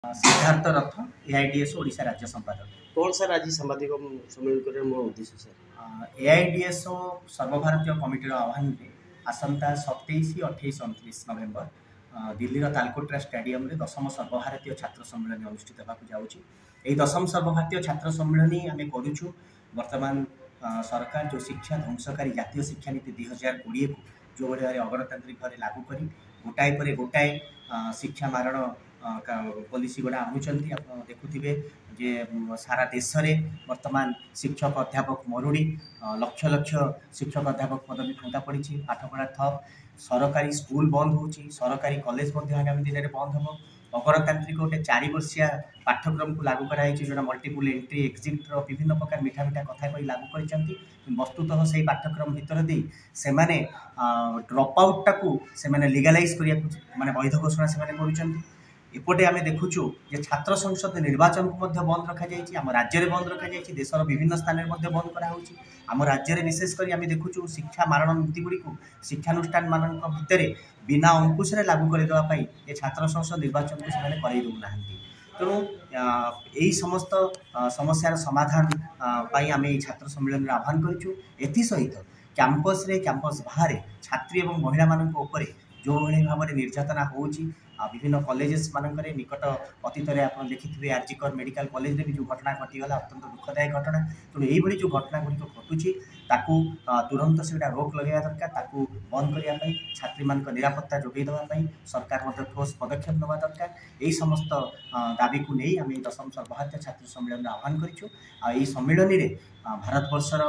सिद्धार्थ रथ AIDS Odisha राज्य संपादक। कौन सर आज सांबादिक सम्मेलन कर मोर उद्देश्य सर एआईडीएस सर्वभारतीय कमिटर आह्वान में आसंता 27, 28, 29 नवेम्बर दिल्ली तालकोटरा स्टेडियम रे 10म सर्वभारतीय छात्र सम्मेलन अनुष्ठित होगा जाऊँगी। 10म सर्वभारतीय छात्र सम्मेलन आम करुचु। वर्तमान सरकार जो शिक्षा ध्वंसकारी जातीय शिक्षा नीति 2020 को जो भाई अगणतांत्रिक भाव लागू कर गोटाए पर गोटाए शिक्षा मारण पॉलिसी गुड़ा आणुंट। आप देखुवे जे सारा देश में वर्तमान शिक्षक अध्यापक मरुड़ी लक्ष लक्ष शिक्षक अध्यापक पदवी फांका पड़ी पाठपढ़ा ठप सरकारी स्कूल बंद हो सरकारी कॉलेज आगामी दिन में बंद हम अगणतांत्रिक गोटे 4 वर्षिया पाठ्यक्रम को लागू कराई जोटा मल्टीपल एंट्री एक्जिट विभिन्न प्रकार मिठा मिठा कथा कही लागू कर वस्तुतः से पाठ्यक्रम भितर दे से ड्रप आउट टाकू से लीगलाइज करने माने वैध घोषणा से एपटे आम देखुचु जे छात्र संसद निर्वाचन को बंद रखा जाइए। आम राज्य में बंद रखा जाइए। देशर विभिन्न स्थान में बंद कराई। आम राज्य में विशेषकर आम देखुचु शिक्षा मारण नीति गुड़ी शिक्षानुष्ठान मान भितर बिना अंकुश लागू करदेवाई ये छात्र संसद निर्वाचन को से करई दौना। तेणु यही समस्त समस्यार समाधान आम ये छात्र सम्मेलन आह्वान करूँ। एसहित कैंपस रे कैंपस बाहर छात्री और महिला मान जो भाव में निर्यातना हो विभिन्न कॉलेजेस मानक निकट अतीत में आप देखिए आरजीकर मेडिकल कॉलेज में भी जो घटना घटीगला अत्यंत दुखदायक घटना। तेणु यही जो घटना गुड़िक घटुची तुरंत से रोक लगे दरकार ताकू बंद करने छात्री मान निरापत्ता जोगे देवाई सरकार ठोस पदक्षेप नवा दरकार। यही समस्त दाबी को नहीं आम 10म सर्वभारतीय छात्र सम्मेलन आह्वान करूँ। सम्मेलन में भारतवर्षर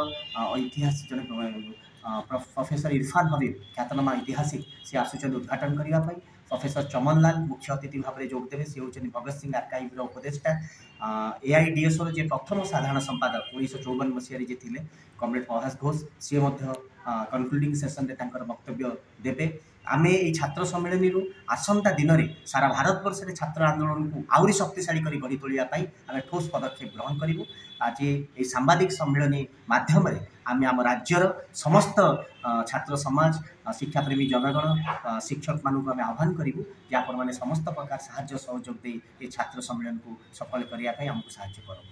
ऐतिहासिक जन प्रोफेसर इरफान हबीब ख्यातनामा ऐतिहासिक सी आसुचन उद्घाटन करने। प्रोफेसर चमन लाल मुख्य अतिथि भाव में जोगदेवे सी हूँ भगत सिंह आर्काइव्र उपदेष्टा। एआईडीएस जे प्रथम साधारण संपादक 1954 मसीह जे थे कमरेड प्रभास घोष सी कनक्लूडिंग सेसन में वक्तव्य देवे। आम ये छात्र सम्मेलन आसंता दिन में सारा भारत वर्ष में छात्र आंदोलन को आहरी शक्तिशाली कर गढ़ी तोड़ाई आम ठोस पदक्षेप ग्रहण करूँ। आज ये सांबादिक सम्मेलन माध्यम आम आम राज्यर समस्त छात्र समाज शिक्षाप्रेमी जनगण शिक्षक मानू आम आह्वान करूँ जे आपण मैंने समस्त प्रकार साहाय्य सहयोग दे ये छात्र सम्मेलन को सफल करने आमको साहाय्य करूँ।